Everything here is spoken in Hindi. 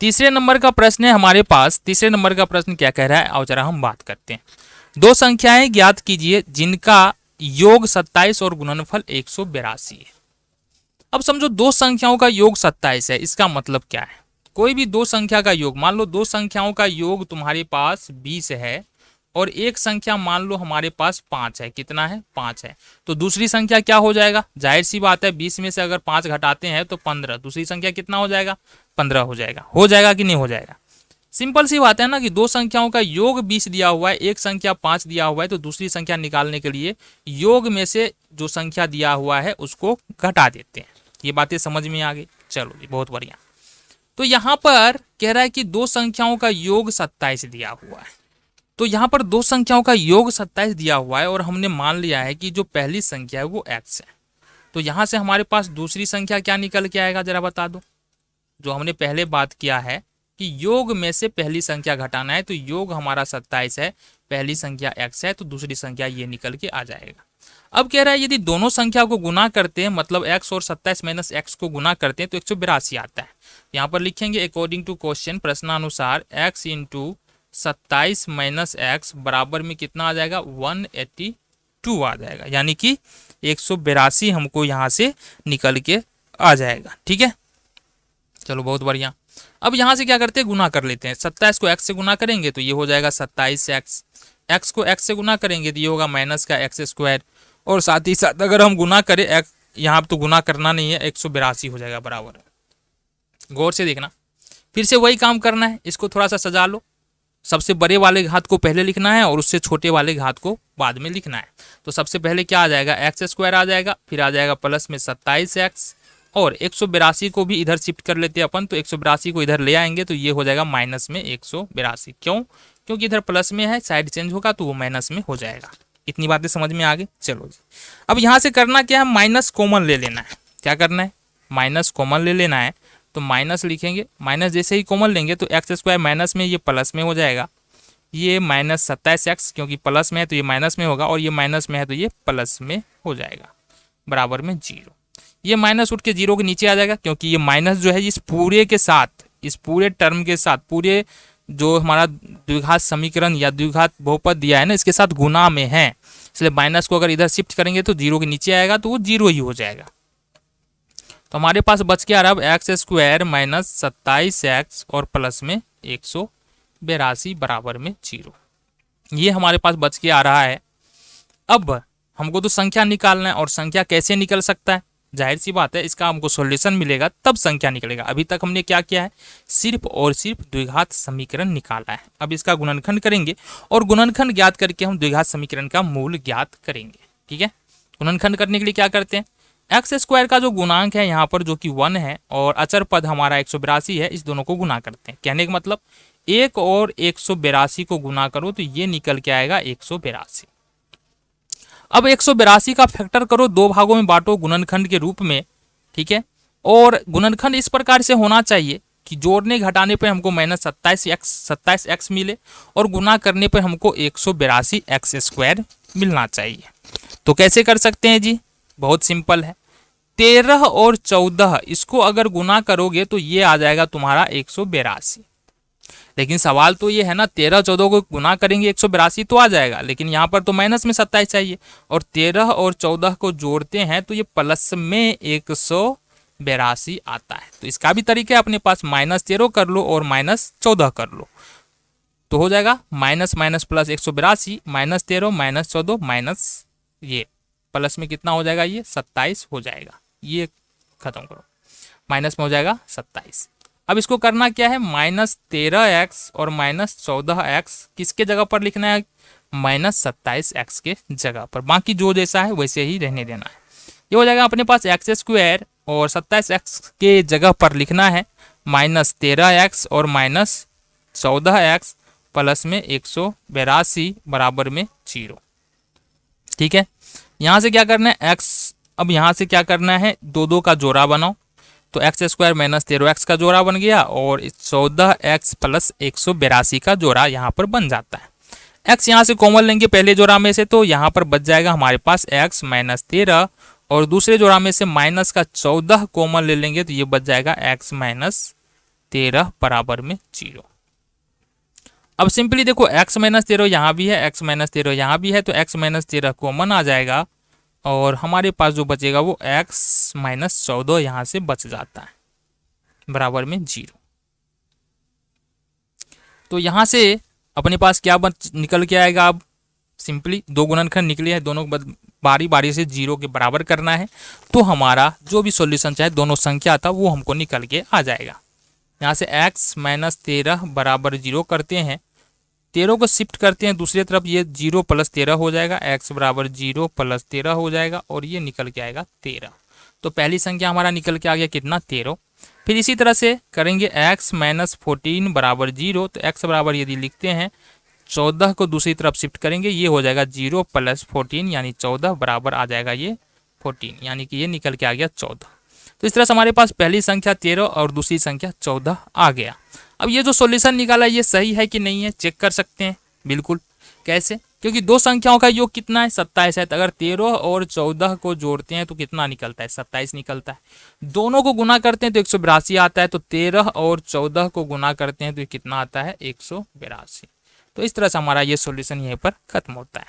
तीसरे नंबर का प्रश्न है हमारे पास। तीसरे नंबर का प्रश्न क्या कह रहा है, आओ जरा हम बात करते हैं। दो संख्याएं ज्ञात कीजिए जिनका योग 27 और गुणनफल 182 है। अब समझो दो संख्याओं का योग 27 है, इसका मतलब क्या है? कोई भी दो संख्या का योग, मान लो दो संख्याओं का योग तुम्हारे पास 20 है और एक संख्या मान लो हमारे पास 5 है। कितना है? 5 है। तो दूसरी संख्या क्या हो जाएगा? जाहिर सी बात है 20 में से अगर 5 घटाते हैं तो 15। दूसरी संख्या कितना हो जाएगा? 15 हो जाएगा। हो जाएगा कि नहीं हो जाएगा? सिंपल सी बात है ना कि दो संख्याओं का योग 20 दिया हुआ है, एक संख्या 5 दिया हुआ है, तो दूसरी संख्या निकालने के लिए योग में से जो संख्या दिया हुआ है उसको घटा देते हैं। ये बातें समझ में आ गई? चलो जी, बहुत बढ़िया। तो यहां पर कह रहा है कि दो संख्याओं का योग 27 दिया हुआ है। तो यहाँ पर दो संख्याओं का योग 27 दिया हुआ है और हमने मान लिया है कि जो पहली संख्या है वो x है। तो यहाँ से हमारे पास दूसरी संख्या क्या निकल के आएगा, जरा बता दो। जो हमने पहले बात किया है कि योग में से पहली संख्या घटाना है, तो योग हमारा 27 है, पहली संख्या x है, तो दूसरी संख्या ये निकल के आ जाएगा। अब कह रहा है यदि दोनों संख्या को गुना करते हैं, मतलब x और 27 माइनस x को गुना करते हैं तो 182 आता है। यहाँ पर लिखेंगे अकॉर्डिंग टू क्वेश्चन, प्रश्नानुसार x इंटू 27 माइनस एक्स बराबर में कितना आ जाएगा? 182 आ जाएगा, यानी कि 182 हमको यहाँ से निकल के आ जाएगा। ठीक है, चलो बहुत बढ़िया। अब यहाँ से क्या करते हैं, गुना कर लेते हैं। 27 को x से गुना करेंगे तो ये हो जाएगा 27x, x को x से गुना करेंगे तो ये होगा माइनस का x स्क्वायर, और साथ ही साथ अगर हम गुना करें x, यहाँ तो गुना करना नहीं है, 182 हो जाएगा बराबर। गौर से देखना, फिर से वही काम करना है, इसको थोड़ा सा सजा लो। सबसे बड़े वाले घात को पहले लिखना है और उससे छोटे वाले घात को बाद में लिखना है। तो सबसे पहले क्या आ जाएगा? एक्स स्क्वायर आ जाएगा, फिर आ जाएगा प्लस में 27x, और 182 को भी इधर शिफ्ट कर लेते हैं अपन, तो 182 को इधर ले आएंगे तो ये हो जाएगा माइनस में 182। क्यों? क्योंकि इधर प्लस में है, साइड चेंज होगा तो वो माइनस में हो जाएगा। इतनी बातें समझ में आ गई? चलो जी, अब यहाँ से करना क्या है, माइनस कॉमन ले लेना है। क्या करना है? माइनस कॉमन ले लेना है। तो माइनस लिखेंगे, माइनस जैसे ही कॉमन लेंगे तो एक्स स्क्वायर माइनस में ये प्लस में हो जाएगा, ये माइनस 27x, क्योंकि प्लस में है तो ये माइनस में होगा, और ये माइनस में है तो ये प्लस में हो जाएगा, बराबर में 0। ये माइनस उठ के 0 के नीचे आ जाएगा, क्योंकि ये माइनस जो है इस पूरे के साथ, इस पूरे टर्म के साथ, पूरे जो हमारा द्विघात समीकरण या द्विघात बहुपद दिया है ना, इसके साथ गुना में है, इसलिए माइनस को अगर इधर शिफ्ट करेंगे तो 0 के नीचे आएगा, तो वो 0 ही हो जाएगा। तो हमारे पास बच के आ रहा है अब एक्स स्क्वायर माइनस 27x और प्लस में 182 बराबर में 0। ये हमारे पास बच के आ रहा है। अब हमको तो संख्या निकालना है, और संख्या कैसे निकल सकता है? जाहिर सी बात है, इसका हमको सॉल्यूशन मिलेगा तब संख्या निकलेगा। अभी तक हमने क्या किया है? सिर्फ और सिर्फ द्विघात समीकरण निकाला है। अब इसका गुणनखंड करेंगे, और गुणनखंड ज्ञात करके हम द्विघात समीकरण का मूल ज्ञात करेंगे। ठीक है, गुणनखंड करने के लिए क्या करते हैं, एक्स स्क्वायर का जो गुणांक है यहाँ पर जो कि 1 है, और अचर पद हमारा 182 है, इस दोनों को गुना करते हैं। कहने का मतलब 1 और 182 को गुना करो तो ये निकल के आएगा 182। अब 182 का फैक्टर करो, दो भागों में बांटो गुणनखंड के रूप में। ठीक है, और गुणनखंड इस प्रकार से होना चाहिए कि जोड़ने घटाने पर हमको माइनस 27x मिले, और गुना करने पर हमको 182x स्क्वायर मिलना चाहिए। तो कैसे कर सकते हैं जी? बहुत सिंपल है, 13 और 14 इसको अगर गुना करोगे तो ये आ जाएगा तुम्हारा 182। लेकिन सवाल तो ये है ना, 13 14 को गुना करेंगे 182 तो आ जाएगा, लेकिन यहाँ पर तो माइनस में 27 चाहिए, और 13 और 14 को जोड़ते हैं तो ये प्लस में 182 आता है। तो इसका भी तरीका है अपने पास, -13 कर लो और -14 कर लो, तो हो जाएगा माइनस माइनस प्लस 182, -13 -14 माइनस ये प्लस में कितना हो जाएगा, ये 27 हो जाएगा। ये खत्म करो, माइनस में हो जाएगा 27। अब इसको करना क्या है, -13x और -14x किसके जगह पर लिखना है, -27x के जगह पर। बाकी जो जैसा है वैसे ही रहने देना है। ये हो जाएगा अपने पास एक्स स्क्वायर, और 27x के जगह पर लिखना है -13x और -14x प्लस में 182 बराबर में 0। ठीक है, यहाँ से क्या करना है x, अब यहाँ से क्या करना है, दो का जोड़ा बनाओ, तो एक्स स्क्वायर -13x का जोड़ा बन गया, और 14x प्लस 182 का जोड़ा यहाँ पर बन जाता है। x यहाँ से कॉमन लेंगे पहले जोड़ा में से, तो यहाँ पर बच जाएगा हमारे पास x -13, और दूसरे जोड़ा में से माइनस का 14 कॉमन ले लेंगे तो ये बच जाएगा x 13 बराबर में 0। अब सिंपली देखो x माइनस 13 यहाँ भी है, x माइनस 13 यहाँ भी है, तो x माइनस 13 कॉमन आ जाएगा और हमारे पास जो बचेगा वो x माइनस 14 यहाँ से बच जाता है बराबर में 0। तो यहाँ से अपने पास क्या निकल के आएगा, अब सिंपली दो गुणनखंड निकले हैं, दोनों को बारी बारी से 0 के बराबर करना है, तो हमारा जो भी सॉल्यूशन चाहे दोनों संख्या था वो हमको निकल के आ जाएगा। यहाँ से x माइनस 13 बराबर 0 करते हैं, 13 को शिफ्ट करते हैं दूसरी तरफ, ये 0 प्लस 13 हो जाएगा, x बराबर 0 प्लस 13 हो जाएगा और ये निकल के आएगा 13। तो पहली संख्या हमारा निकल के आ गया कितना, 13। फिर इसी तरह से करेंगे x माइनस 14 बराबर 0, तो x बराबर यदि लिखते हैं 14 को दूसरी तरफ शिफ्ट करेंगे, ये हो जाएगा 0 प्लस 14 यानी 14 बराबर आ जाएगा ये 14, यानी कि ये निकल के आ गया 14। तो इस तरह से हमारे पास पहली संख्या 13 और दूसरी संख्या 14 आ गया। अब ये जो सॉल्यूशन निकाला ये सही है कि नहीं है चेक कर सकते हैं, बिल्कुल। कैसे? क्योंकि दो संख्याओं का योग कितना है, 27 है, तो अगर 13 और 14 को जोड़ते हैं तो कितना निकलता है, 27 निकलता है। दोनों को गुना करते हैं तो 182 आता है, तो 13 और 14 को गुना करते हैं तो कितना आता है, 182। तो इस तरह से हमारा ये सॉल्यूशन यहीं पर खत्म होता है।